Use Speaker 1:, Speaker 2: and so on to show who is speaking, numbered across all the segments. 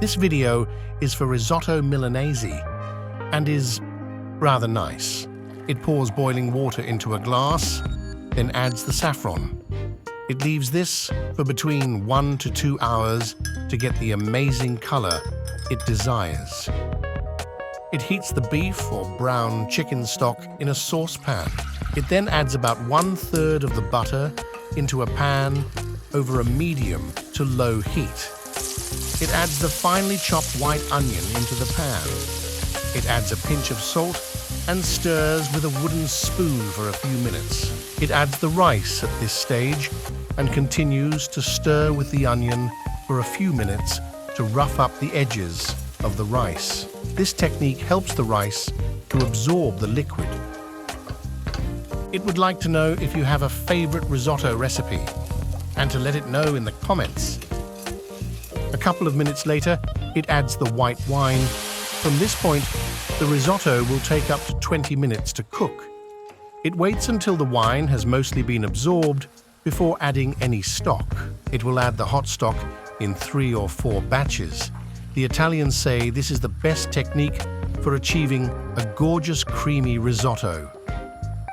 Speaker 1: This video is for Risotto Milanese and is rather nice. It pours boiling water into a glass, then adds the saffron. It leaves this for between 1 to 2 hours to get the amazing color it desires. It heats the beef or brown chicken stock in a saucepan. It then adds about 1/3 of the butter into a pan over a medium to low heat. It adds the finely chopped white onion into the pan. It adds a pinch of salt and stirs with a wooden spoon for a few minutes. It adds the rice at this stage and continues to stir with the onion for a few minutes to rough up the edges of the rice. This technique helps the rice to absorb the liquid. It would like to know if you have a favorite risotto recipe and to let it know in the comments. A couple of minutes later, it adds the white wine. From this point, the risotto will take up to 20 minutes to cook. It waits until the wine has mostly been absorbed before adding any stock. It will add the hot stock in 3 or 4 batches. The Italians say this is the best technique for achieving a gorgeous creamy risotto.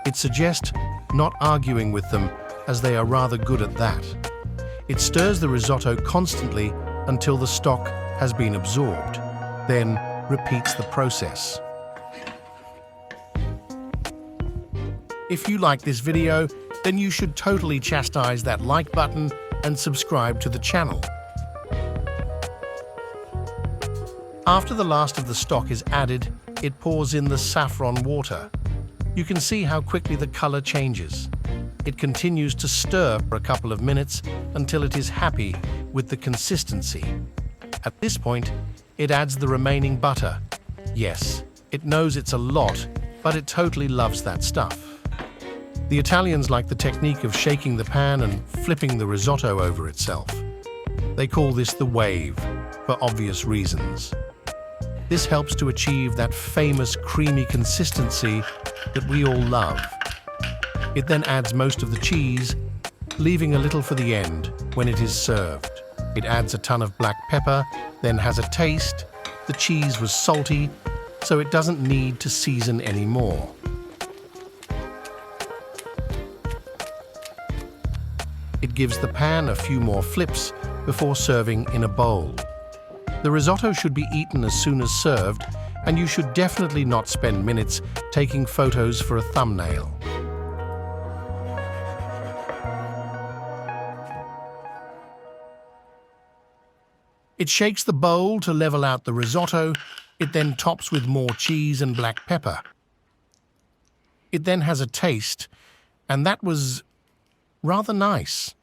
Speaker 1: It suggests not arguing with them, as they are rather good at that. It stirs the risotto constantly until the stock has been absorbed, then repeats the process. If you like this video, then you should totally chastise that like button and subscribe to the channel. After the last of the stock is added, it pours in the saffron water. You can see how quickly the color changes. It continues to stir for a couple of minutes until it is happy with the consistency. At this point, it adds the remaining butter. Yes, it knows it's a lot, but it totally loves that stuff. The Italians like the technique of shaking the pan and flipping the risotto over itself. They call this the wave, for obvious reasons. This helps to achieve that famous creamy consistency that we all love. It then adds most of the cheese, leaving a little for the end when it is served. It adds a ton of black pepper, then has a taste. The cheese was salty, so it doesn't need to season anymore. It gives the pan a few more flips before serving in a bowl. The risotto should be eaten as soon as served, and you should definitely not spend minutes taking photos for a thumbnail. It shakes the bowl to level out the risotto. It then tops with more cheese and black pepper. It then has a taste, and that was rather nice.